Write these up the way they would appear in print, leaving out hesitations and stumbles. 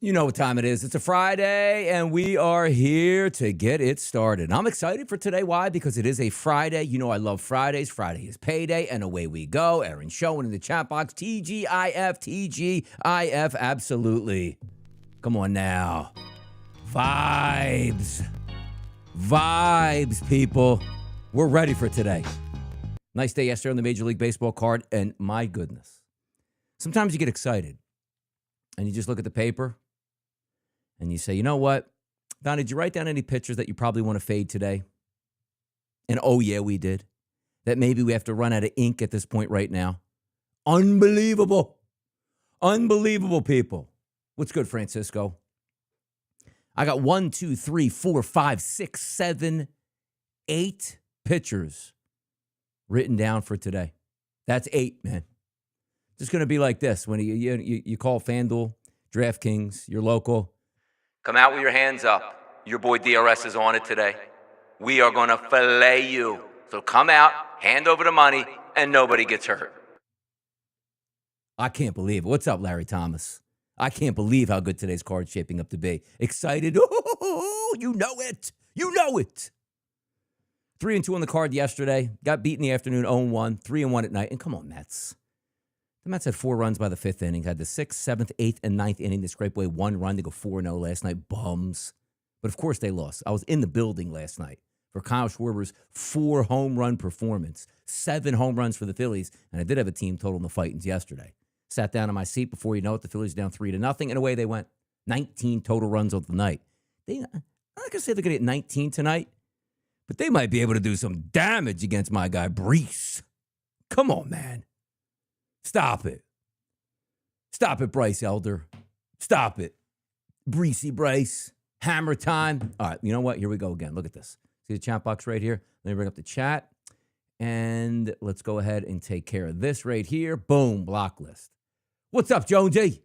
You know what time it is. It's a Friday, and we are here to get it started. I'm excited for today. Why? Because it is a Friday. You know I love Fridays. Friday is payday, and away we go. Aaron showing in the chat box. TGIF, TGIF, absolutely. Come on now. Vibes. Vibes, people. We're ready for today. Nice day yesterday on the Major League Baseball card, and my goodness. Sometimes you get excited, and you just look at the paper, and you say, you know what? Don, did you write down any pictures that you probably want to fade today? And oh, yeah, we did. That maybe we have to run out of ink at this point right now. Unbelievable. Unbelievable, people. What's good, Francisco? I got 1, 2, 3, 4, 5, 6, 7, 8 pictures written down for today. That's 8, man. It's going to be like this. When you call FanDuel, DraftKings, your local. Come out with your hands up. Your boy DRS is on it today. We are going to fillet you. So come out, hand over the money, and nobody gets hurt. I can't believe it. What's up, Larry Thomas? I can't believe how good today's card's shaping up to be. Excited? Oh, you know it. You know it. 3-2 on the card yesterday. Got beat in the afternoon, 0-1. 3-1 at night. And come on, Mets. The Mets had 4 runs by the 5th inning. Had the 6th, 7th, 8th, and 9th inning to scrape away 1 run to go 4-0 last night. Bums. But of course they lost. I was in the building last night for Kyle Schwarber's 4 home run performance. 7 home runs for the Phillies. And I did have a team total in the Fightins yesterday. Sat down in my seat. Before you know it, the Phillies down 3-0. And away they went. 19 total runs of the night. I'm not going to say they're going to get 19 tonight. But they might be able to do some damage against my guy, Brees. Come on, man. Stop it. Stop it, Bryce Elder. Stop it. Breesy Bryce. Hammer time. All right, you know what? Here we go again. Look at this. See the chat box right here? Let me bring up the chat. And let's go ahead and take care of this right here. Boom, block list. What's up, Jonesy?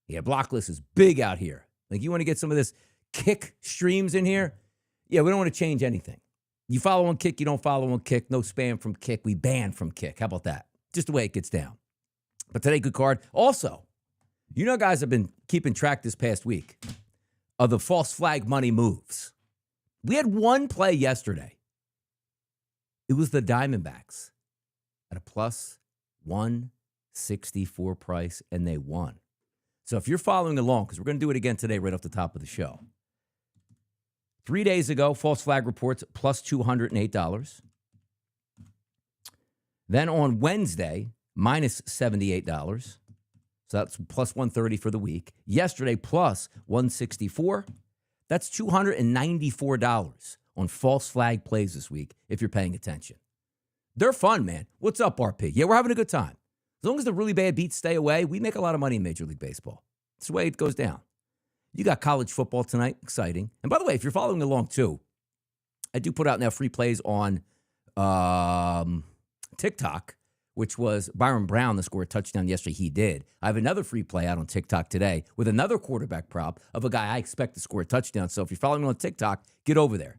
Yeah, block list is big out here. Like, you want to get some of this kick streams in here? Yeah, we don't want to change anything. You follow on Kick, you don't follow on Kick. No spam from Kick. We ban from Kick. How about that? Just the way it gets down. But today, good card. Also, you know, guys have been keeping track this past week of the false flag money moves. We had one play yesterday. It was the Diamondbacks at a plus 164 price, and they won. So if you're following along, because we're going to do it again today right off the top of the show. 3 days ago, false flag reports plus $208. Then on Wednesday, minus $78. So that's plus 130 for the week. Yesterday, plus 164. That's $294 on false flag plays this week, if you're paying attention. They're fun, man. What's up, RP? Yeah, we're having a good time. As long as the really bad beats stay away, we make a lot of money in Major League Baseball. That's the way it goes down. You got college football tonight. Exciting. And by the way, if you're following along too, I do put out now free plays on TikTok, which was Byron Brown that scored a touchdown yesterday. He did. I have another free play out on TikTok today with another quarterback prop of a guy I expect to score a touchdown. So if you're following me on TikTok, get over there.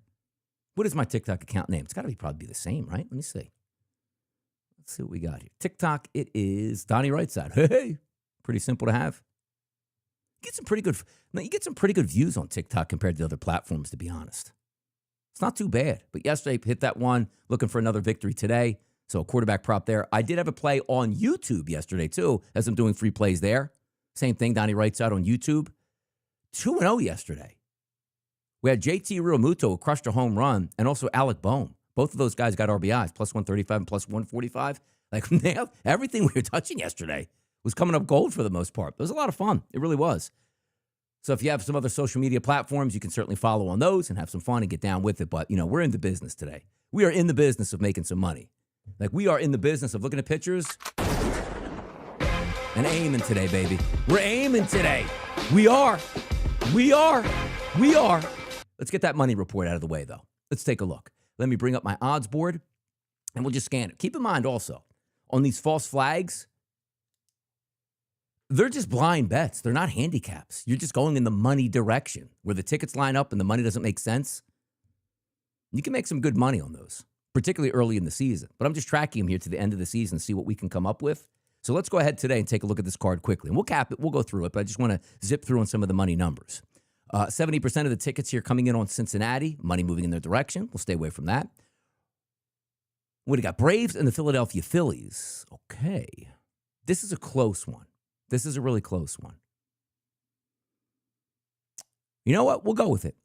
What is my TikTok account name? It's got to probably be the same, right? Let me see. Let's see what we got here. TikTok, it is Donnie RightSide. Hey, pretty simple to have. You get some pretty good views on TikTok compared to other platforms, to be honest. It's not too bad. But yesterday, hit that one. Looking for another victory today. So a quarterback prop there. I did have a play on YouTube yesterday, too, as I'm doing free plays there. Same thing, Donnie RightSide on YouTube. 2-0 yesterday. We had JT Realmuto, who crushed a home run, and also Alec Bohm. Both of those guys got RBIs, plus 135 and plus 145. Like, everything we were touching yesterday was coming up gold for the most part. It was a lot of fun. It really was. So if you have some other social media platforms, you can certainly follow on those and have some fun and get down with it. But, we're in the business today. We are in the business of making some money. Like, we are in the business of looking at pictures and aiming today, baby. We're aiming today. We are. Let's get that money report out of the way, though. Let's take a look. Let me bring up my odds board, and we'll just scan it. Keep in mind also, on these false flags, they're just blind bets. They're not handicaps. You're just going in the money direction. Where the tickets line up and the money doesn't make sense, you can make some good money on those, particularly early in the season. But I'm just tracking them here to the end of the season to see what we can come up with. So let's go ahead today and take a look at this card quickly. And we'll cap it. We'll go through it, but I just want to zip through on some of the money numbers. 70% of the tickets here coming in on Cincinnati. Money moving in their direction. We'll stay away from that. What do you got? Braves and the Philadelphia Phillies. Okay. This is a close one. This is a really close one. You know what? We'll go with it.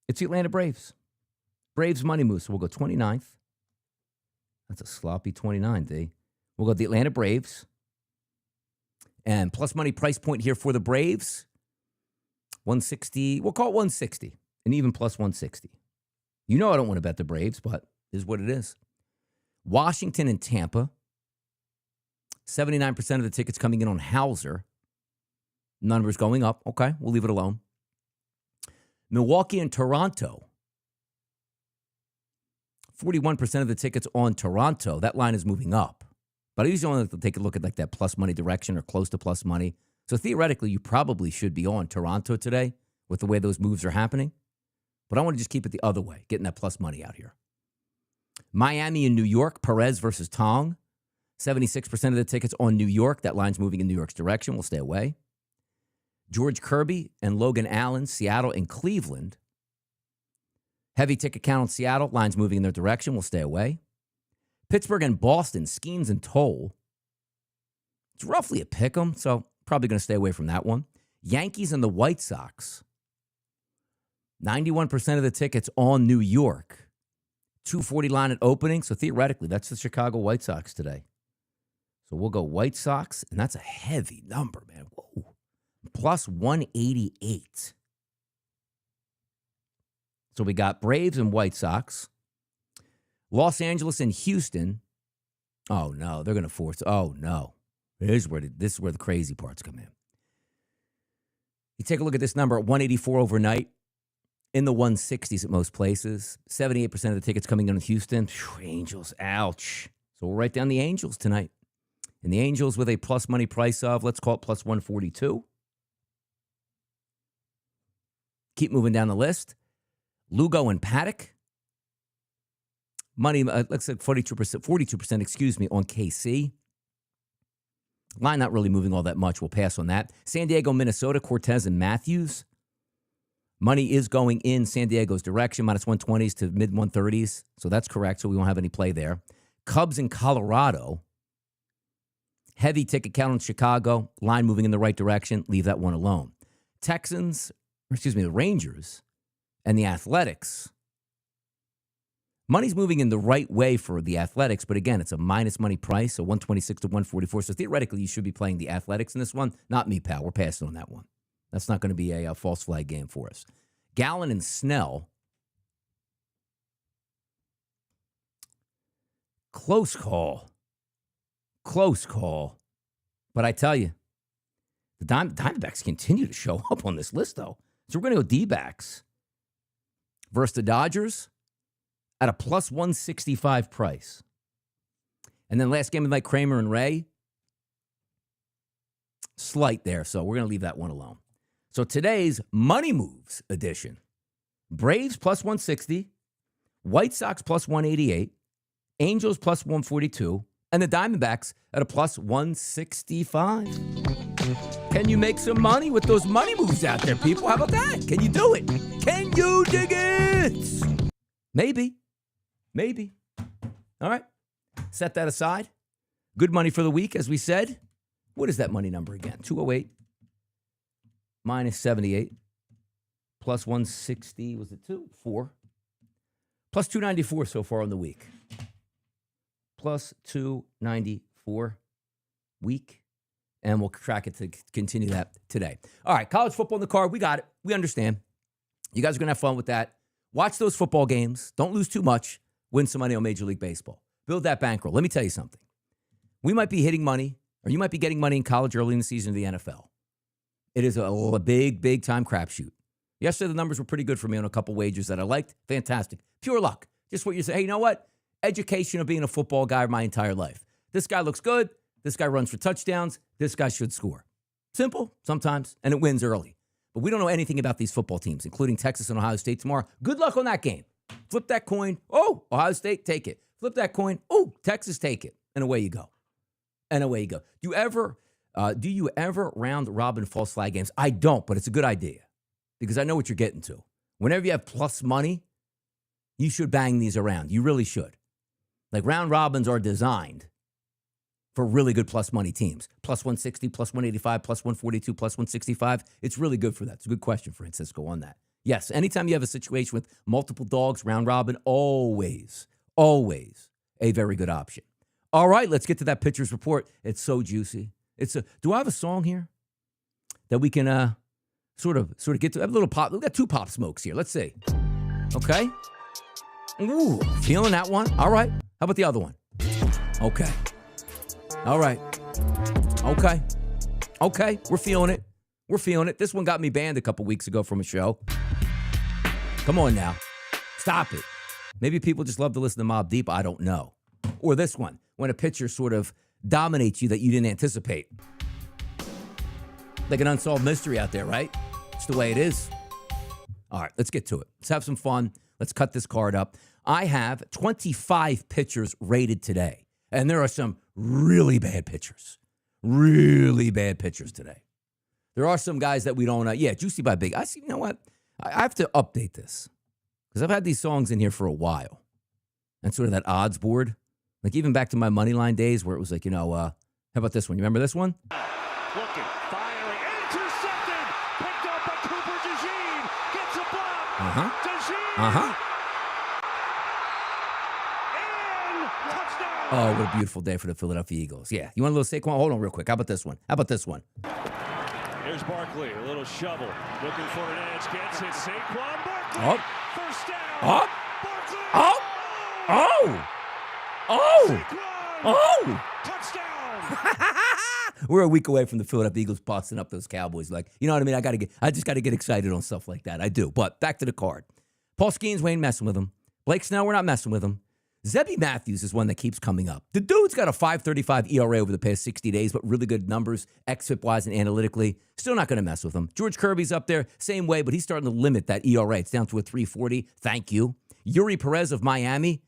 It's the Atlanta Braves. Braves money moves. So we'll go 29th. That's a sloppy 29, D. We'll go the Atlanta Braves. And plus money price point here for the Braves. 160. We'll call it 160. And even plus 160. You know I don't want to bet the Braves, but it is what it is. Washington and Tampa. 79% of the tickets coming in on Hauser. Numbers going up. Okay, we'll leave it alone. Milwaukee and Toronto. 41% of the tickets on Toronto. That line is moving up. But I usually only take a look at like that plus money direction or close to plus money. So theoretically, you probably should be on Toronto today with the way those moves are happening. But I want to just keep it the other way, getting that plus money out here. Miami and New York, Perez versus Tong. 76% of the tickets on New York. That line's moving in New York's direction. We'll stay away. George Kirby and Logan Allen, Seattle and Cleveland. Heavy ticket count on Seattle. Line's moving in their direction. We'll stay away. Pittsburgh and Boston, Skeens and Toll. It's roughly a pick 'em, so probably going to stay away from that one. Yankees and the White Sox. 91% of the tickets on New York. 240 line at opening, so theoretically, that's the Chicago White Sox today. So we'll go White Sox, and that's a heavy number, man. Whoa. Plus 188. So we got Braves and White Sox. Los Angeles and Houston. Oh, no, they're going to force. Oh, no. This is where the crazy parts come in. You take a look at this number at 184 overnight. In the 160s at most places. 78% of the tickets coming in Houston. Whew, Angels, ouch. So we'll write down the Angels tonight. And the Angels with a plus money price of, let's call it plus 142. Keep moving down the list. Lugo and Paddock. Money, let's say 42%, on KC. Line not really moving all that much. We'll pass on that. San Diego, Minnesota, Cortez and Matthews. Money is going in San Diego's direction, minus 120s to mid 130s. So that's correct. So we won't have any play there. Cubs in Colorado. Heavy ticket count in Chicago. Line moving in the right direction. Leave that one alone. The Rangers and the Athletics. Money's moving in the right way for the Athletics, but again, it's a minus money price, so 126 to 144. So theoretically, you should be playing the Athletics in this one. Not me, pal. We're passing on that one. That's not going to be a false flag game for us. Gallen and Snell. Close call. But I tell you, the Diamondbacks continue to show up on this list, though. So we're going to go D-backs versus the Dodgers at a plus 165 price. And then last game of the night, Kramer and Ray. Slight there, so we're going to leave that one alone. So today's Money Moves edition. Braves plus 160, White Sox plus 188, Angels plus 142, and the Diamondbacks at a plus 165. Can you make some money with those money moves out there, people? How about that? Can you do it? Can you dig it? Maybe. All right. Set that aside. Good money for the week, as we said. What is that money number again? 208 minus 78 plus 160. Was it 4? Plus 294 so far on the week. Plus 294 week. And we'll track it to continue that today. All right, college football in the card. We got it. We understand. You guys are going to have fun with that. Watch those football games. Don't lose too much. Win some money on Major League Baseball. Build that bankroll. Let me tell you something. We might be hitting money, or you might be getting money in college early in the season of the NFL. It is a big time crapshoot. Yesterday, the numbers were pretty good for me on a couple wagers that I liked. Fantastic. Pure luck. Just what you say. Hey, you know what? Education of being a football guy my entire life. This guy looks good. This guy runs for touchdowns. This guy should score. Simple sometimes, and it wins early. But we don't know anything about these football teams, including Texas and Ohio State tomorrow. Good luck on that game. Flip that coin. Oh, Ohio State, take it. Flip that coin. Oh, Texas, take it. And away you go. And away you go. Do you ever round robin false flag games? I don't, but it's a good idea because I know what you're getting to. Whenever you have plus money, you should bang these around. You really should. Like round robins are designed for really good plus money teams. Plus 160, plus 185, plus 142, plus 165. It's really good for that. It's a good question, Francisco, on that. Yes, anytime you have a situation with multiple dogs, round robin, always a very good option. All right, let's get to that pitcher's report. It's so juicy. Do I have a song here that we can sort of get to? I have a little pop. We've got 2 pop smokes here. Let's see. Okay. Ooh, feeling that one. All right. How about the other one? Okay. All right. Okay. We're feeling it. This one got me banned a couple weeks ago from a show. Come on now. Stop it. Maybe people just love to listen to Mobb Deep. I don't know. Or this one, when a pitcher sort of dominates you that you didn't anticipate. Like an unsolved mystery out there, right? It's the way it is. All right, let's get to it. Let's have some fun. Let's cut this card up. I have 25 pitchers rated today, and there are some really bad pitchers today. There are some guys that we don't, Juicy by Big. I see, you know what? I have to update this because I've had these songs in here for a while. And sort of that odds board, like even back to my money line days where it was like, how about this one? You remember this one? Looking, firing, intercepted, picked up by Cooper DeJean, gets a block. DeJean. And touchdown. Oh, what a beautiful day for the Philadelphia Eagles. Yeah. You want a little Saquon? Hold on real quick. How about this one? Here's Barkley, a little shovel, looking for an edge, gets it, Saquon Barkley, first down, Barkley, touchdown. We're a week away from the Philadelphia Eagles busting up those Cowboys. Like, you know what I mean? I just got to get excited on stuff like that. I do. But back to the card. Paul Skeens, we ain't messing with him. Blake Snell, we're not messing with him. Zebby Matthews is one that keeps coming up. The dude's got a 5.35 ERA over the past 60 days, but really good numbers, xFIP-wise and analytically. Still not going to mess with him. George Kirby's up there, same way, but he's starting to limit that ERA. It's down to a 3.40. Thank you. Yuri Perez of Miami,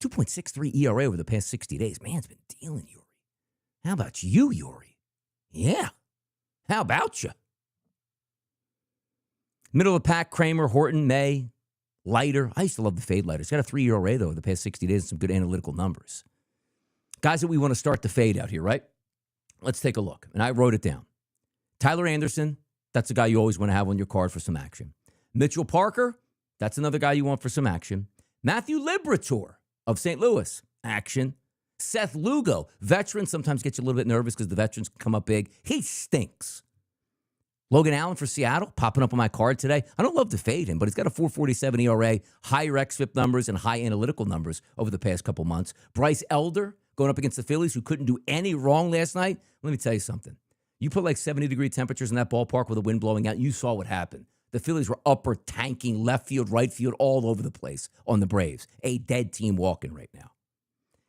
2.63 ERA over the past 60 days. Man's been dealing, Yuri. How about you, Yuri? Yeah. How about you? Middle of the pack, Kramer, Horton, May, Leiter. I used to love the fade Leiter. He's got a 3 ERA, though, over the past 60 days and some good analytical numbers. Guys that we want to start the fade out here, right? Let's take a look. And I wrote it down. Tyler Anderson, that's a guy you always want to have on your card for some action. Mitchell Parker, that's another guy you want for some action. Matthew Liberatore of St. Louis, action. Seth Lugo, veteran, sometimes gets you a little bit nervous because the veterans come up big. He stinks. Logan Allen for Seattle, popping up on my card today. I don't love to fade him, but he's got a 4.47 ERA, higher xFIP numbers and high analytical numbers over the past couple months. Bryce Elder going up against the Phillies, who couldn't do any wrong last night. Let me tell you something. You put like 70-degree temperatures in that ballpark with the wind blowing out, you saw what happened. The Phillies were upper tanking, left field, right field, all over the place on the Braves. A dead team walking right now.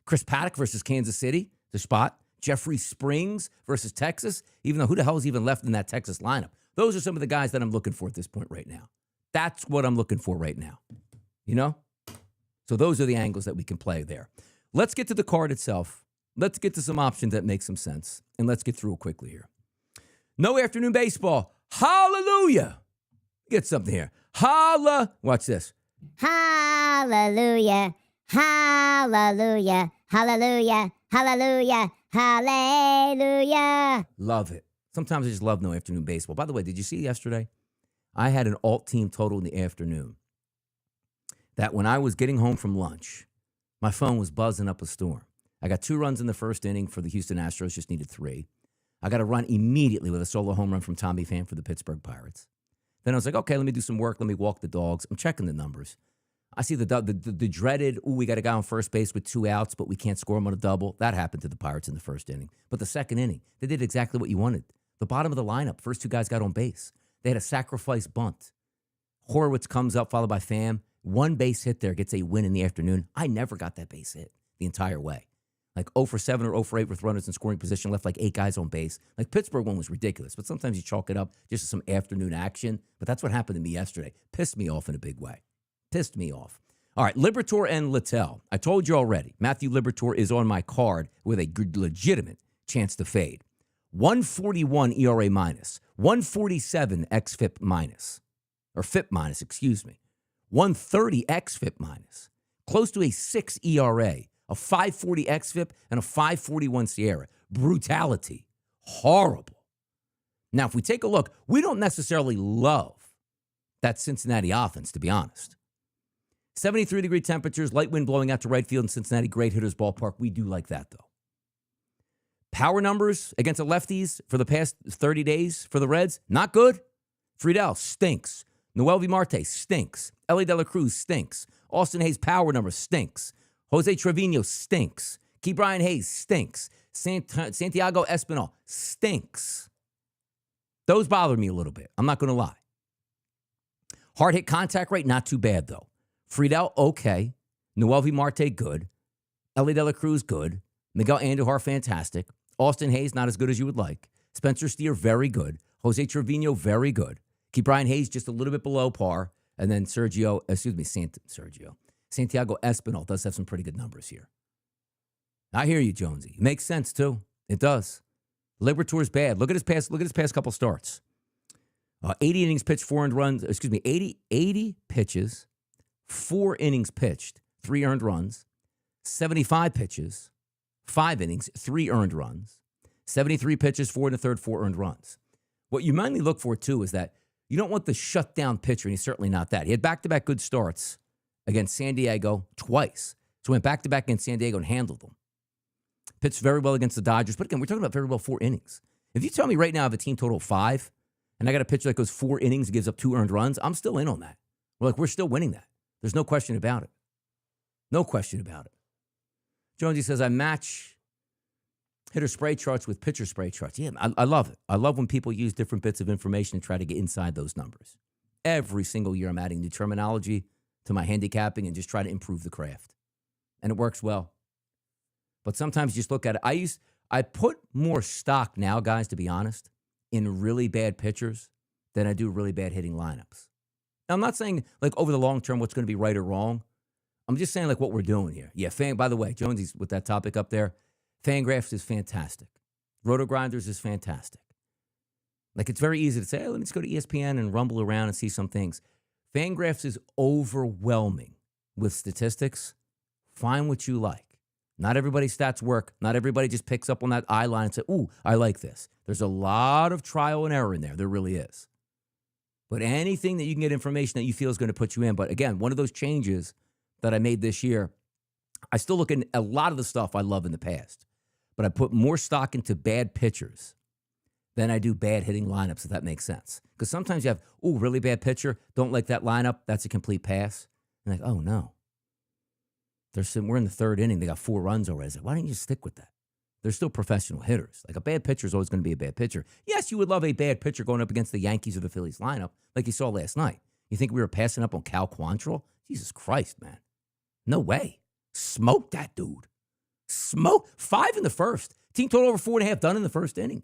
Chris Paddock versus Kansas City, the spot. Jeffrey Springs versus Texas, even though who the hell is even left in that Texas lineup? Those are some of the guys that I'm looking for at this point right now. That's what I'm looking for right now. You know? So those are the angles that we can play there. Let's get to the card itself. Let's get to some options that make some sense. And let's get through it quickly here. No afternoon baseball. Hallelujah. Get something here. Watch this. Hallelujah. Hallelujah. Hallelujah. Hallelujah. Hallelujah. Love it. Sometimes I just love no afternoon baseball. By the way, did you see yesterday? I had an alt team total in the afternoon that when I was getting home from lunch, my phone was buzzing up a storm. I got 2 runs in the first inning for the Houston Astros, just needed 3. I got a run immediately with a solo home run from Tommy Pham for the Pittsburgh Pirates. Then I was like, okay, let me do some work. Let me walk the dogs. I'm checking the numbers. I see the dreaded, we got a guy on first base with 2 outs, but we can't score him on a double. That happened to the Pirates in the first inning. But the second inning, they did exactly what you wanted. The bottom of the lineup, first 2 guys got on base. They had a sacrifice bunt. Horowitz comes up, followed by Pham. 1 base hit there, gets a win in the afternoon. I never got that base hit the entire way. Like 0 for 7 or 0 for 8 with runners in scoring position, left like 8 guys on base. Like Pittsburgh one was ridiculous, but sometimes you chalk it up just to some afternoon action. But that's what happened to me yesterday. Pissed me off in a big way. Pissed me off. All right, Liberatore and Littell. I told you already, Matthew Liberatore is on my card with a good, legitimate chance to fade. 141 ERA minus, 147 xFIP minus, or FIP minus, excuse me. 130 xFIP minus, close to a 6 ERA, a 540 xFIP, and a 541 Sierra. Brutality. Horrible. Now, if we take a look, we don't necessarily love that Cincinnati offense, to be honest. 73-degree temperatures, light wind blowing out to right field in Cincinnati, great hitters ballpark. We do like that, though. Power numbers against the lefties for the past 30 days for the Reds, not good. Friedel stinks. Noelvi Marte stinks. Ellie De La Cruz stinks. Austin Hayes' power number stinks. Jose Trevino stinks. Key Brian Hayes stinks. Santiago Espinal stinks. Those bother me a little bit. I'm not going to lie. Hard hit contact rate, not too bad, though. Friedel, okay. Noelvi Marte, good. Ellie De La Cruz, good. Miguel Andujar, fantastic. Austin Hayes, not as good as you would like. Spencer Steer, very good. Jose Trevino, very good. Keep Brian Hayes just a little bit below par. And then Santiago Espinal does have some pretty good numbers here. I hear you, Jonesy. It makes sense, too. It does. Liberatore's bad. Look at his past couple starts. 80 innings pitched, 80 pitches, 4 innings pitched, 3 earned runs. 75 pitches, 5 innings, 3 earned runs. 73 pitches, 4 1/3, 4 earned runs. What you mainly look for, too, is that you don't want the shutdown pitcher, and he's certainly not that. He had back-to-back good starts against San Diego twice. So went back-to-back against San Diego and handled them. Pitched very well against the Dodgers. But again, we're talking about very well 4 innings. If you tell me right now I have a team total of 5, and I got a pitcher that goes 4 innings and gives up 2 earned runs, I'm still in on that. We're still winning that. There's no question about it. No question about it. Jonesy says, I match hitter spray charts with pitcher spray charts. Yeah, I love it. I love when people use different bits of information to try to get inside those numbers. Every single year I'm adding new terminology to my handicapping and just try to improve the craft. And it works well. But sometimes you just look at it. I put more stock now, guys, to be honest, in really bad pitchers than I do really bad hitting lineups. Now, I'm not saying, like, over the long term what's going to be right or wrong. I'm just saying, like, what we're doing here. Yeah, by the way, Jonesy's with that topic up there. Fangraphs is fantastic. Roto-Grinders is fantastic. Like, it's very easy to say, hey, let me just go to ESPN and rumble around and see some things. Fangraphs is overwhelming with statistics. Find what you like. Not everybody's stats work. Not everybody just picks up on that eye line and says, ooh, I like this. There's a lot of trial and error in there. There really is. But anything that you can get information that you feel is going to put you in. But again, one of those changes that I made this year, I still look at a lot of the stuff I love in the past. But I put more stock into bad pitchers than I do bad hitting lineups, if that makes sense. Because sometimes you have, ooh, really bad pitcher, don't like that lineup, that's a complete pass. And like, oh, no. We're in the 3rd inning, they got 4 runs already. Like, why don't you stick with that? They're still professional hitters. Like, a bad pitcher is always going to be a bad pitcher. Yes, you would love a bad pitcher going up against the Yankees or the Phillies lineup, like you saw last night. You think we were passing up on Cal Quantrill? Jesus Christ, man. No way. Smoke that dude. Smoke. 5 in the first. Team total over 4.5 done in the first inning.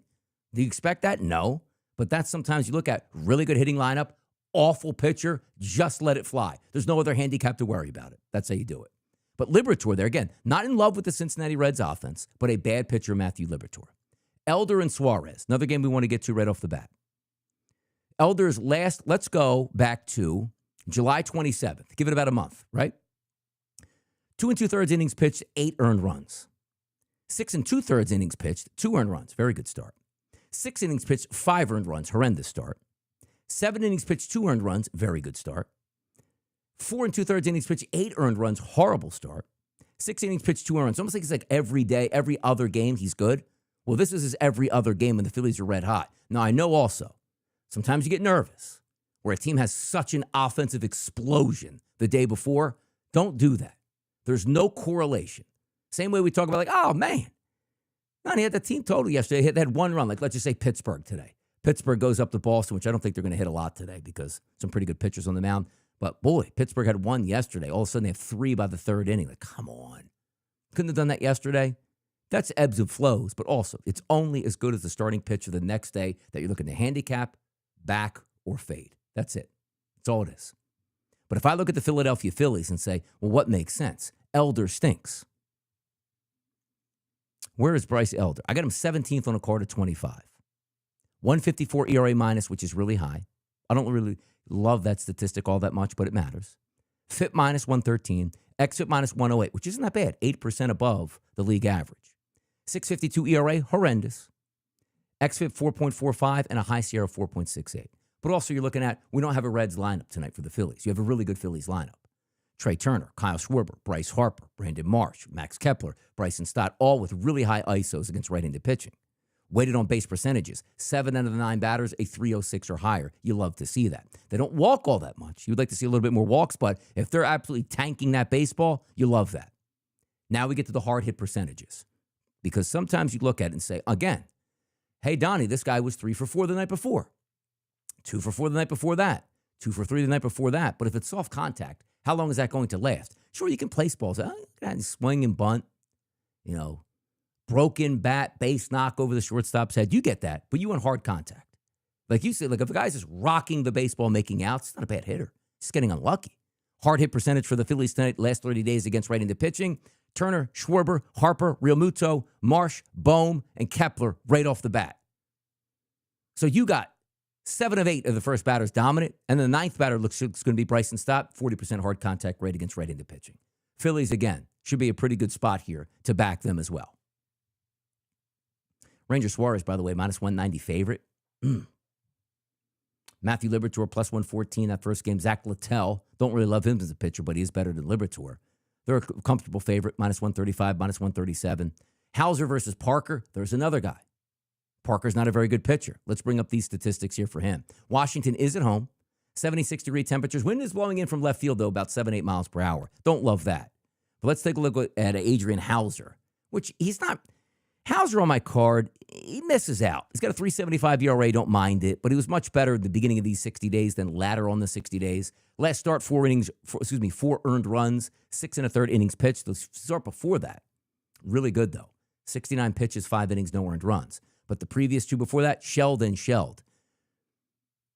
Do you expect that? No. But that's sometimes you look at really good hitting lineup, awful pitcher, just let it fly. There's no other handicap to worry about it. That's how you do it. But Liberatore there, again, not in love with the Cincinnati Reds offense, but a bad pitcher, Matthew Liberatore. Elder and Suarez, another game we want to get to right off the bat. Elder's last, let's go back to July 27th. Give it about a month, right? 2 2/3 innings pitched, 8 earned runs. 6 2/3 innings pitched, 2 earned runs. Very good start. 6 innings pitched, 5 earned runs. Horrendous start. 7 innings pitched, 2 earned runs. Very good start. 4 2/3 innings pitched, 8 earned runs. Horrible start. 6 innings pitched, 2 earned runs. Almost like it's like every day, every other game, he's good. Well, this is his every other game when the Phillies are red hot. Now, I know also, sometimes you get nervous where a team has such an offensive explosion the day before. Don't do that. There's no correlation. Same way we talk about, like, oh, man. He had the team total yesterday. They had one run. Like, let's just say Pittsburgh today. Pittsburgh goes up to Boston, which I don't think they're going to hit a lot today because some pretty good pitchers on the mound. But, boy, Pittsburgh had one yesterday. All of a sudden, they have 3 by the 3rd inning. Like, come on. Couldn't have done that yesterday. That's ebbs and flows. But also, it's only as good as the starting pitcher the next day that you're looking to handicap, back, or fade. That's it. That's all it is. But if I look at the Philadelphia Phillies and say, well, what makes sense? Elder stinks. Where is Bryce Elder? I got him 17th on a card of 25. 154 ERA minus, which is really high. I don't really love that statistic all that much, but it matters. FIP minus 113. XFIP minus 108, which isn't that bad. 8% above the league average. 652 ERA, horrendous. XFIP 4.45 and a high Sierra 4.68. But also you're looking at, we don't have a Reds lineup tonight for the Phillies. You have a really good Phillies lineup. Trey Turner, Kyle Schwarber, Bryce Harper, Brandon Marsh, Max Kepler, Bryson Stott, all with really high ISOs against right-handed pitching. Weighted on base percentages, 7 out of the 9 batters, a 306 or higher. You love to see that. They don't walk all that much. You would like to see a little bit more walks, but if they're absolutely tanking that baseball, you love that. Now we get to the hard hit percentages. Because sometimes you look at it and say, again, hey, Donnie, this guy was 3 for 4 the night before. 2 for 4 the night before that. 2 for 3 the night before that. But if it's soft contact, how long is that going to last? Sure, you can place balls. Swing and bunt, broken bat, base knock over the shortstop's head. You get that, but you want hard contact. Like you said, like if a guy's just rocking the baseball, making outs, it's not a bad hitter. Just getting unlucky. Hard hit percentage for the Phillies tonight, last 30 days against right-handed pitching. Turner, Schwarber, Harper, Realmuto, Marsh, Bohm, and Kepler right off the bat. So you got 7 of 8 of the first batters dominant, and the 9th batter looks going to be Bryson Stott, 40% hard contact rate against right-handed pitching. Phillies, again, should be a pretty good spot here to back them as well. Ranger Suarez, by the way, minus 190 favorite. Matthew Liberatore, plus 114 that first game. Zach Littell, don't really love him as a pitcher, but he is better than Liberatore. They're a comfortable favorite, minus 135, minus 137. Hauser versus Parker, there's another guy. Parker's not a very good pitcher. Let's bring up these statistics here for him. Washington is at home. 76-degree temperatures. Wind is blowing in from left field, though, about 7-8 miles per hour. Don't love that. But let's take a look at Adrian Hauser, which he's not. Hauser on my card, he misses out. He's got a 3.75 ERA, don't mind it, but he was much better at the beginning of these 60 days than latter on the 60 days. Last start, 4 earned runs, 6 1/3 innings pitched. The start before that, really good, though. 69 pitches, 5 innings, no earned runs. But the previous 2 before that, shelled and shelled.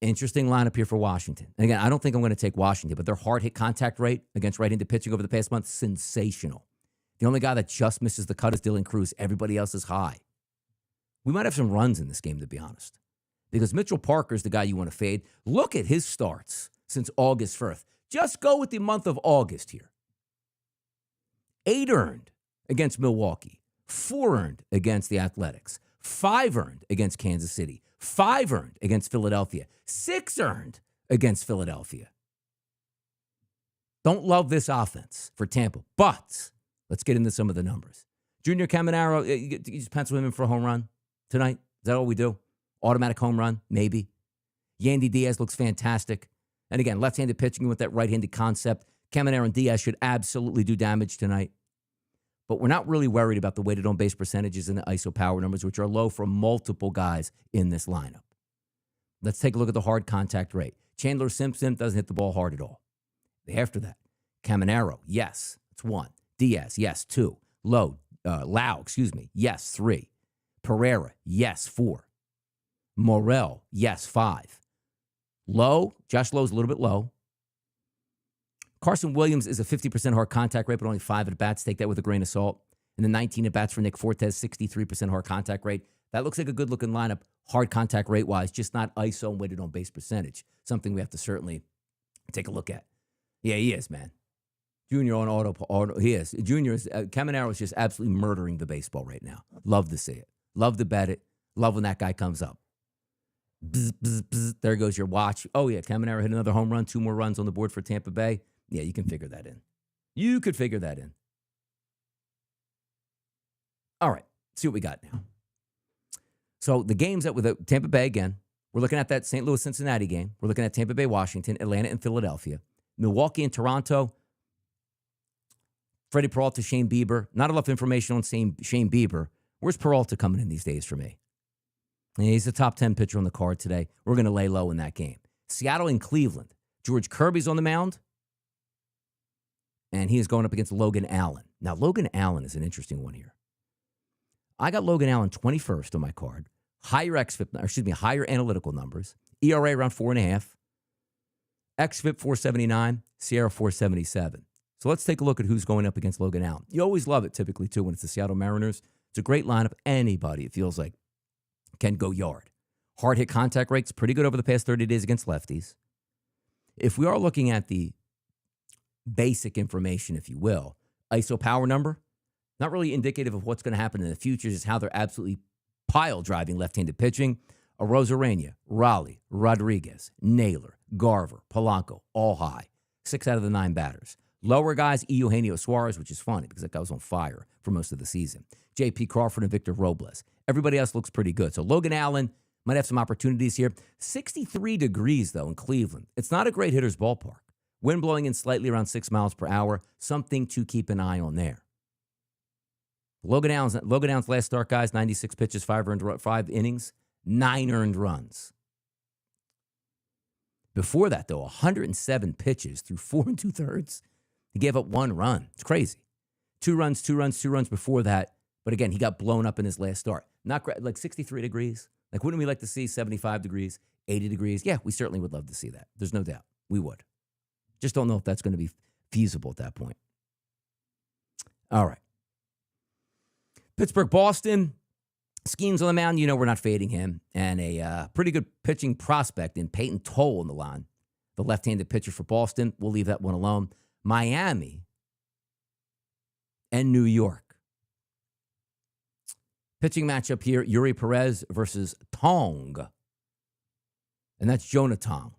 Interesting lineup here for Washington. And again, I don't think I'm going to take Washington, but their hard hit contact rate against right-handed pitching over the past month, sensational. The only guy that just misses the cut is Dylan Cruz. Everybody else is high. We might have some runs in this game, to be honest, because Mitchell Parker's the guy you want to fade. Look at his starts since August 1st. Just go with the month of August here. 8 earned against Milwaukee. 4 earned against the Athletics. 5 earned against Kansas City. 5 earned against Philadelphia. 6 earned against Philadelphia. Don't love this offense for Tampa, but let's get into some of the numbers. Junior Caminero, you just pencil him in for a home run tonight? Is that all we do? Automatic home run? Maybe. Yandy Diaz looks fantastic. And again, left-handed pitching with that right-handed concept. Caminero and Diaz should absolutely do damage tonight. But we're not really worried about the weighted on-base percentages and the ISO power numbers, which are low for multiple guys in this lineup. Let's take a look at the hard contact rate. Chandler Simpson doesn't hit the ball hard at all. After that, Caminero, yes, it's 1. Diaz, yes, 2. Lau, yes, 3. Pereira, yes, 4. Morel, yes, 5. Josh Lowe's a little bit low. Carson Williams is a 50% hard contact rate, but only 5 at-bats. Take that with a grain of salt. And then 19 at-bats for Nick Fortes, 63% hard contact rate. That looks like a good-looking lineup, hard contact rate-wise, just not ISO and weighted on base percentage. Something we have to certainly take a look at. Yeah, he is, man. Junior on auto, he is. Junior is, Caminero is just absolutely murdering the baseball right now. Love to see it. Love to bet it. Love when that guy comes up. Bzz, bzz, bzz. There goes your watch. Oh, yeah, Caminero hit another home run, 2 more runs on the board for Tampa Bay. Yeah, you can figure that in. You could figure that in. All right, see what we got now. So the games that with Tampa Bay again, we're looking at that St. Louis-Cincinnati game. We're looking at Tampa Bay, Washington, Atlanta, and Philadelphia. Milwaukee and Toronto. Freddie Peralta, Shane Bieber. Not enough information on Shane Bieber. Where's Peralta coming in these days for me? He's the top 10 pitcher on the card today. We're going to lay low in that game. Seattle and Cleveland. George Kirby's on the mound. And he is going up against Logan Allen. Now, Logan Allen is an interesting one here. I got Logan Allen 21st on my card. Higher analytical numbers. ERA around 4.5. xFIP 479. Sierra 477. So let's take a look at who's going up against Logan Allen. You always love it typically, too, when it's the Seattle Mariners. It's a great lineup. Anybody, it feels like, can go yard. Hard hit contact rate's pretty good over the past 30 days against lefties. If we are looking at the basic information, if you will, ISO power number, not really indicative of what's going to happen in the future, just how they're absolutely pile driving left-handed pitching. Arozarena, Raleigh, Rodriguez, Naylor, Garver, Polanco, all high. 6 out of the 9 batters. Lower guys, Eugenio Suarez, which is funny because that guy was on fire for most of the season. J.P. Crawford and Victor Robles. Everybody else looks pretty good. So Logan Allen might have some opportunities here. 63 degrees, though, in Cleveland. It's not a great hitter's ballpark. Wind blowing in slightly around 6 miles per hour. Something to keep an eye on there. Logan Allen's last start, guys, 96 pitches, 5 innings, 9 earned runs. Before that, though, 107 pitches through 4 2/3. He gave up 1 run. It's crazy. 2 runs before that. But again, he got blown up in his last start. Not great, like 63 degrees. Like, wouldn't we like to see 75 degrees, 80 degrees? Yeah, we certainly would love to see that. There's no doubt. We would. Just don't know if that's going to be feasible at that point. All right. Pittsburgh, Boston. Skeens on the mound. You know we're not fading him. And a pretty good pitching prospect in Peyton Toll on the line. The left-handed pitcher for Boston. We'll leave that one alone. Miami and New York. Pitching matchup here, Yuri Perez versus Tong. And that's Jonah Tong.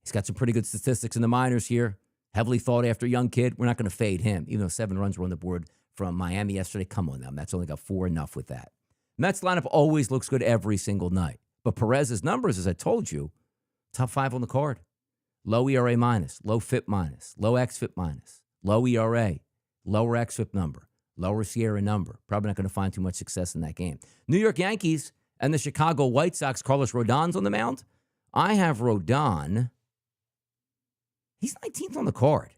He's got some pretty good statistics in the minors here. Heavily thought after young kid. We're not going to fade him, even though 7 runs were on the board from Miami yesterday. Come on now. Mets only got 4, enough with that. Mets lineup always looks good every single night. But Perez's numbers, as I told you, top 5 on the card. Low ERA minus, low FIP minus, low xFIP minus, low ERA, lower xFIP number, lower Sierra number. Probably not going to find too much success in that game. New York Yankees and the Chicago White Sox. Carlos Rodon's on the mound. I have Rodon. He's 19th on the card.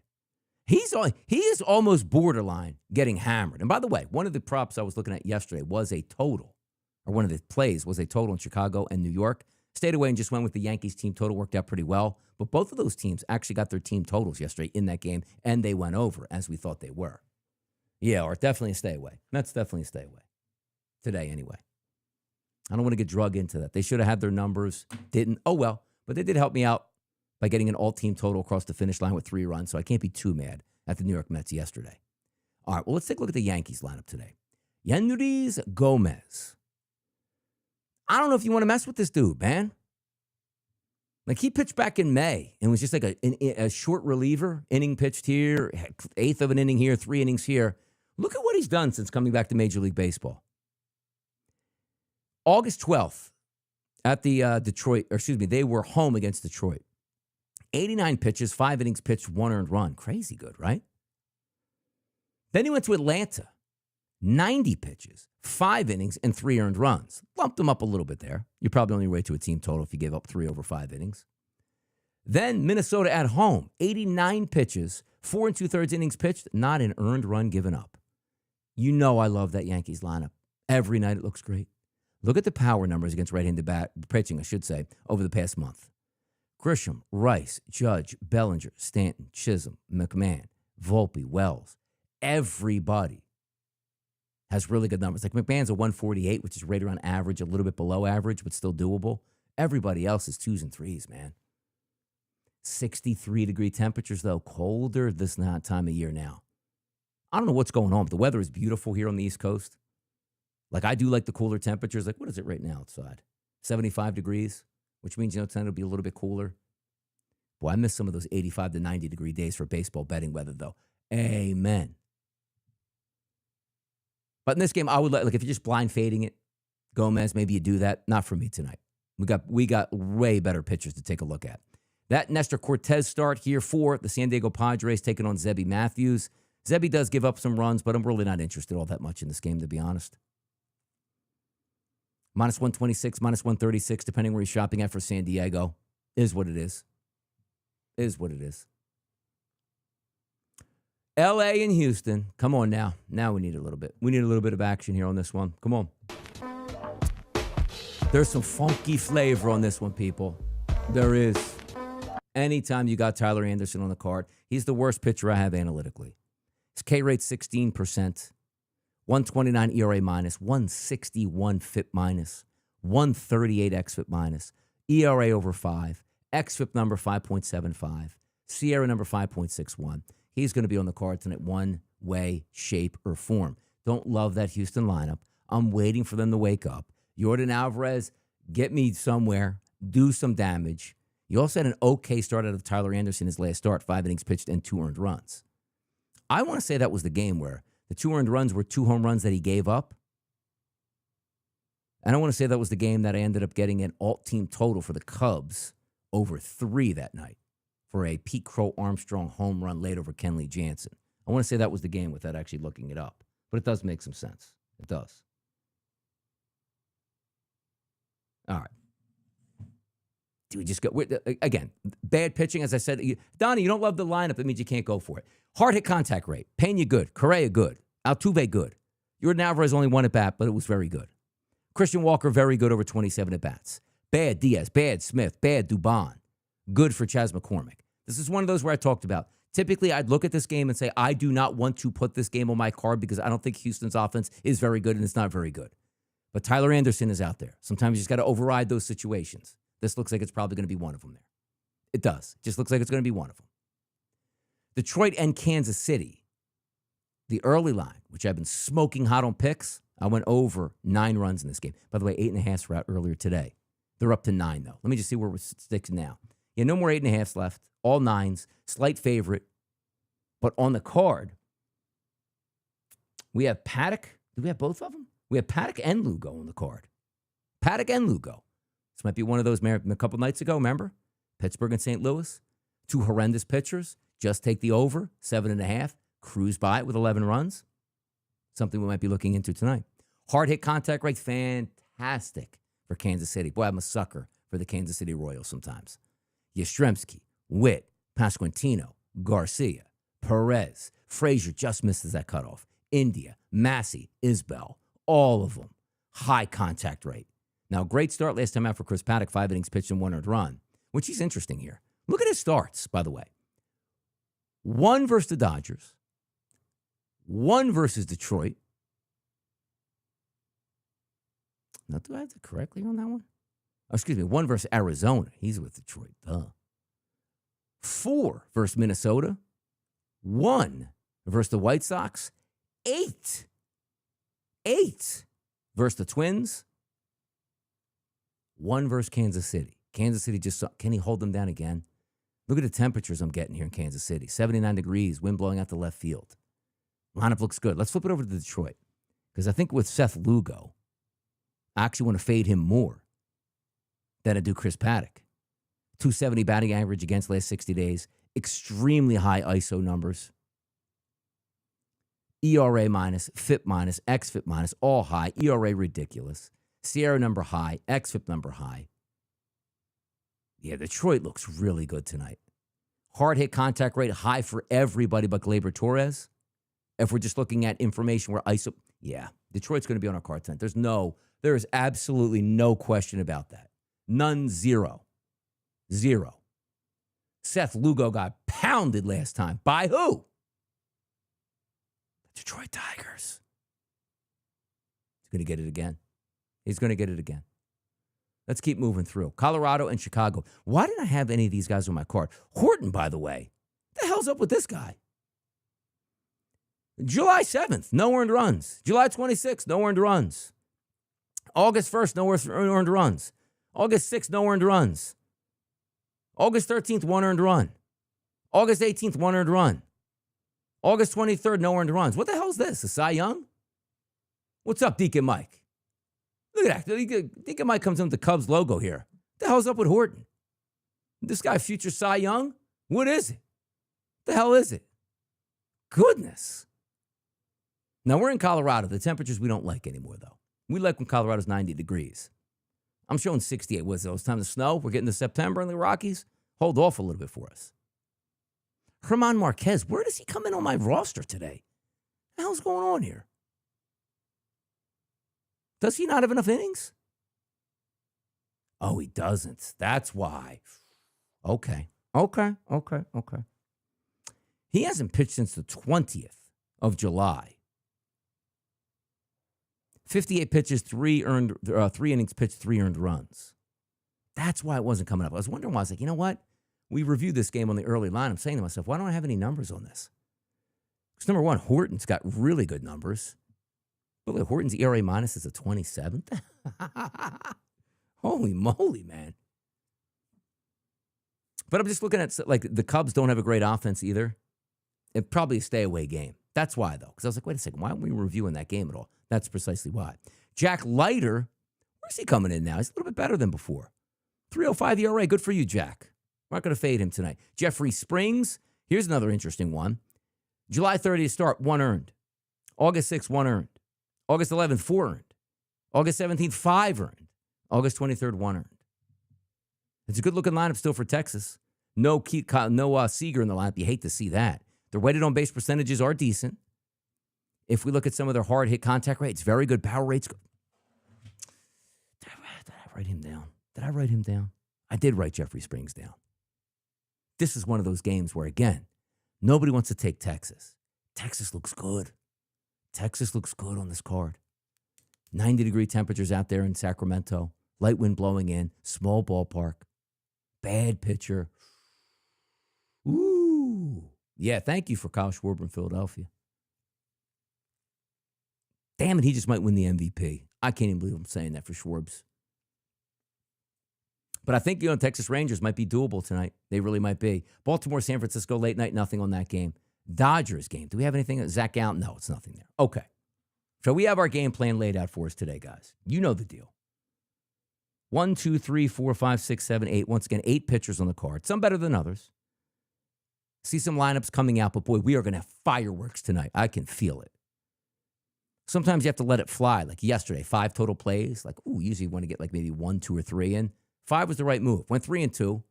He is almost borderline getting hammered. And by the way, one of the props I was looking at yesterday was a total, or one of the plays was a total in Chicago and New York. Stayed away and just went with the Yankees team total. Worked out pretty well. But both of those teams actually got their team totals yesterday in that game, and they went over as we thought they were. Yeah, or definitely a stay away. That's definitely a stay away. Today, anyway. I don't want to get drug into that. They should have had their numbers. Didn't. Oh, well. But they did help me out by getting an all-team total across the finish line with 3 runs, so I can't be too mad at the New York Mets yesterday. All right, well, let's take a look at the Yankees lineup today. Yandris Gomez. I don't know if you want to mess with this dude, man. Like, he pitched back in May and was just like a short reliever, inning pitched here, 1/8 of an inning here, 3 innings here. Look at what he's done since coming back to Major League Baseball. August 12th at the they were home against Detroit. 89 pitches, 5 innings pitched, 1 earned run. Crazy good, right? Then he went to Atlanta. 90 pitches, 5 innings, and 3 earned runs. Lumped him up a little bit there. You're probably on your way to a team total if you gave up 3 over 5 innings. Then Minnesota at home, 89 pitches, 4 2/3 innings pitched, not an earned run given up. You know I love that Yankees lineup. Every night it looks great. Look at the power numbers against right-handed pitching, I should say, over the past month. Grisham, Rice, Judge, Bellinger, Stanton, Chisholm, McMahon, Volpe, Wells. Everybody has really good numbers. Like McMahon's a 148, which is right around average, a little bit below average, but still doable. Everybody else is 2s and 3s, man. 63-degree temperatures, though. Colder this time of year now. I don't know what's going on, but the weather is beautiful here on the East Coast. Like, I do like the cooler temperatures. Like, what is it right now outside? 75 degrees, which means, tonight it'll be a little bit cooler. Boy, I miss some of those 85 to 90-degree days for baseball betting weather, though. Amen. But in this game, I would like if you're just blind fading it, Gomez, maybe you do that. Not for me tonight. We got way better pitchers to take a look at. That Nestor Cortez start here for the San Diego Padres taking on Zebby Matthews. Zebby does give up some runs, but I'm really not interested all that much in this game, to be honest. Minus 126, minus 136, depending where you're shopping at for San Diego. Is what it is. Is what it is. L.A. and Houston. Come on now. Now we need a little bit. We need a little bit of action here on this one. Come on. There's some funky flavor on this one, people. There is. Anytime you got Tyler Anderson on the card, he's the worst pitcher I have analytically. His K rate's 16%, 129 ERA minus, 161 FIP minus, 138 XFIP minus, ERA over 5, XFIP number 5.75, Sierra number 5.61. He's going to be on the card tonight one way, shape, or form. Don't love that Houston lineup. I'm waiting for them to wake up. Jordan Alvarez, get me somewhere, do some damage. You also had an okay start out of Tyler Anderson his last start, 5 innings pitched and 2 earned runs. I want to say that was the game where the 2 earned runs were 2 home runs that he gave up. And I want to say that was the game that I ended up getting an alt-team total for the Cubs over 3 that night for a Pete Crow-Armstrong home run late over Kenley Jansen. I want to say that was the game without actually looking it up. But it does make some sense. It does. All right. Do we just go? Again, bad pitching, as I said. Donnie, you don't love the lineup. That means you can't go for it. Hard hit contact rate. Pena good. Correa good. Altuve good. Jordan Alvarez only 1 at bat, but it was very good. Christian Walker, very good over 27 at bats. Bad Diaz. Bad Smith. Bad Dubon. Good for Chas McCormick. This is one of those where I talked about. Typically, I'd look at this game and say, I do not want to put this game on my card because I don't think Houston's offense is very good and it's not very good. But Tyler Anderson is out there. Sometimes you just got to override those situations. This looks like it's probably going to be one of them there. It does. It just looks like it's going to be one of them. Detroit and Kansas City. The early line, which I've been smoking hot on picks, I went over 9 runs in this game. By the way, 8.5 were out earlier today. They're up to 9, though. Let me just see where we're sticking now. Yeah, no more 8.5s left. All 9s. Slight favorite. But on the card, we have Paddock. Do we have both of them? We have Paddock and Lugo on the card. Paddock and Lugo. This might be one of those a couple nights ago, remember? Pittsburgh and St. Louis. 2 horrendous pitchers. Just take the over, 7.5. Cruise by it with 11 runs. Something we might be looking into tonight. Hard hit contact rate, fantastic for Kansas City. Boy, I'm a sucker for the Kansas City Royals sometimes. Yastrzemski, Witt, Pasquantino, Garcia, Perez, Frazier just misses that cutoff. India, Massey, Isbell, all of them. High contact rate. Now, great start last time out for Chris Paddock, 5 innings pitched and 1 earned run, which is interesting here. Look at his starts, by the way. 1 versus the Dodgers, 1 versus Detroit. Now, do I have it correctly on that one? Oh, excuse me, 1 versus Arizona. He's with Detroit. Duh. 4 versus Minnesota. 1 versus the White Sox. 8 versus the Twins. 1 versus Kansas City. Kansas City can he hold them down again? Look at the temperatures I'm getting here in Kansas City. 79 degrees, wind blowing out to left field. Lineup looks good. Let's flip it over to Detroit. Because I think with Seth Lugo, I actually want to fade him more than I do Chris Paddock. 270 batting average against last 60 days. Extremely high ISO numbers. ERA minus, FIP minus, XFIP minus, all high. ERA ridiculous. Sierra number high. XFIP number high. Yeah, Detroit looks really good tonight. Hard hit contact rate high for everybody but Gleyber Torres. If we're just looking at information where ISO, yeah, Detroit's going to be on our card tonight. There is absolutely no question about that. None, 0. Seth Lugo got pounded last time. By who? The Detroit Tigers. He's going to get it again. He's going to get it again. Let's keep moving through. Colorado and Chicago. Why didn't I have any of these guys on my card? Horton, by the way. What the hell's up with this guy? July 7th, no earned runs. July 26th, no earned runs. August 1st, no earned runs. August 6th, no earned runs. August 13th, 1 earned run. August 18th, 1 earned run. August 23rd, no earned runs. What the hell is this? A Cy Young? What's up, Deacon Mike? Look at that. Deacon Mike comes in with the Cubs logo here. What the hell's up with Horton? This guy, future Cy Young? What is it? The hell is it? Goodness. Now, we're in Colorado. The temperatures we don't like anymore, though. We like when Colorado's 90 degrees. I'm showing 68. Was it? It's time to snow. We're getting to September in the Rockies. Hold off a little bit for us. Herman Marquez, where does he come in on my roster today? What the hell's going on here? Does he not have enough innings? Oh, he doesn't. That's why. Okay. He hasn't pitched since the 20th of July. 58 pitches, 3 innings pitched, 3 earned runs. That's why it wasn't coming up. I was wondering why. I was like, you know what? We reviewed this game on the early line. I'm saying to myself, why don't I have any numbers on this? Because number one, Horton's got really good numbers. But look, Horton's ERA minus is a 27th. Holy moly, man. But I'm just looking at, like, the Cubs don't have a great offense either. It's probably a stay-away game. That's why, though. Because I was like, wait a second, why aren't we reviewing that game at all? That's precisely why. Jack Leiter, where's he coming in now? He's a little bit better than before. 3.05 ERA. Good for you, Jack. We're not going to fade him tonight. Jeffrey Springs, here's another interesting one. July 30th start, 1 earned. August 6th, 1 earned. August 11th, 4 earned. August 17th, 5 earned. August 23rd, 1 earned. It's a good-looking lineup still for Texas. No Seager in the lineup. You hate to see that. Their weighted on-base percentages are decent. If we look at some of their hard hit contact rates, very good power rates. Did I write him down? I did write Jeffrey Springs down. This is one of those games where, again, nobody wants to take Texas. Texas looks good. Texas looks good on this card. 90-degree temperatures out there in Sacramento. Light wind blowing in. Small ballpark. Bad pitcher. Ooh. Yeah, thank you for Kyle Schwarber in Philadelphia. Damn it, he just might win the MVP. I can't even believe I'm saying that for Schwarbs. But I think, Texas Rangers might be doable tonight. They really might be. Baltimore, San Francisco, late night, nothing on that game. Dodgers game. Do we have anything? Zach Gallen? No, it's nothing there. Okay. So we have our game plan laid out for us today, guys. You know the deal. 1, 2, 3, 4, 5, 6, 7, 8. Once again, 8 pitchers on the card. Some better than others. See some lineups coming out, but boy, we are going to have fireworks tonight. I can feel it. Sometimes you have to let it fly. Like yesterday, 5 total plays. Like, usually you want to get like maybe 1, 2, or 3 in. 5 was the right move. Went 3 and 2.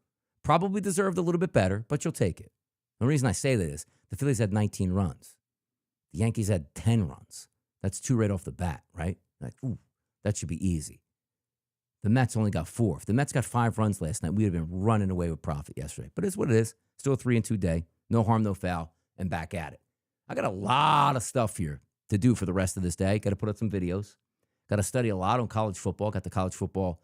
Probably deserved a little bit better, but you'll take it. The reason I say that is the Phillies had 19 runs. The Yankees had 10 runs. That's 2 right off the bat, right? Like, that should be easy. The Mets only got 4. If the Mets got 5 runs last night, we'd have been running away with profit yesterday. But it's what it is. Still a 3 and 2 day. No harm, no foul, and back at it. I got a lot of stuff here to do for the rest of this day. Got to put up some videos. Got to study a lot on college football. Got the college football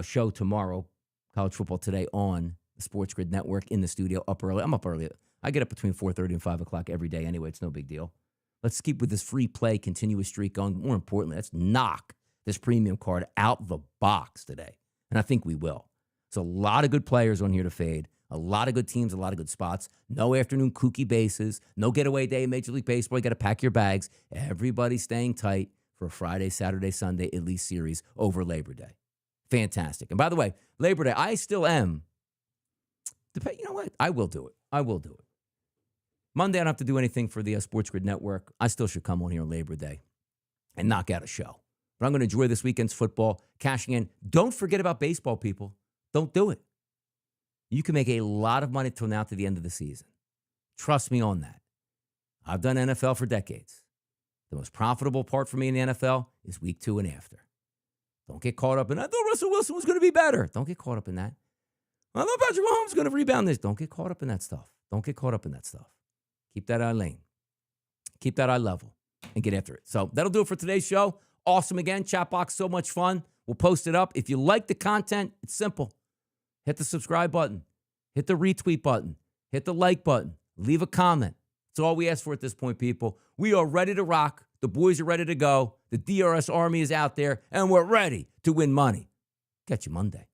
show tomorrow. College football today on the Sports Grid Network in the studio. Up early. I'm up early. I get up between 4:30 and 5 o'clock every day anyway. It's no big deal. Let's keep with this free play, continuous streak going. More importantly, let's knock this premium card out the box today. And I think we will. There's a lot of good players on here to fade. A lot of good teams, a lot of good spots. No afternoon kooky bases. No getaway day in Major League Baseball. You got to pack your bags. Everybody's staying tight for a Friday, Saturday, Sunday, at least series over Labor Day. Fantastic. And by the way, Labor Day, I still am. You know what? I will do it. Monday, I don't have to do anything for the Sports Grid Network. I still should come on here on Labor Day and knock out a show. But I'm going to enjoy this weekend's football, cashing in. Don't forget about baseball, people. Don't do it. You can make a lot of money till now to the end of the season. Trust me on that. I've done NFL for decades. The most profitable part for me in the NFL is week 2 and after. Don't get caught up in, I thought Russell Wilson was going to be better. Don't get caught up in that. I thought Patrick Mahomes was going to rebound this. Don't get caught up in that stuff. Keep that eye lane. Keep that eye level and get after it. So that'll do it for today's show. Awesome again. Chat box, so much fun. We'll post it up. If you like the content, it's simple. Hit the subscribe button. Hit the retweet button. Hit the like button. Leave a comment. That's all we ask for at this point, people. We are ready to rock. The boys are ready to go. The DRS Army is out there, and we're ready to win money. Catch you Monday.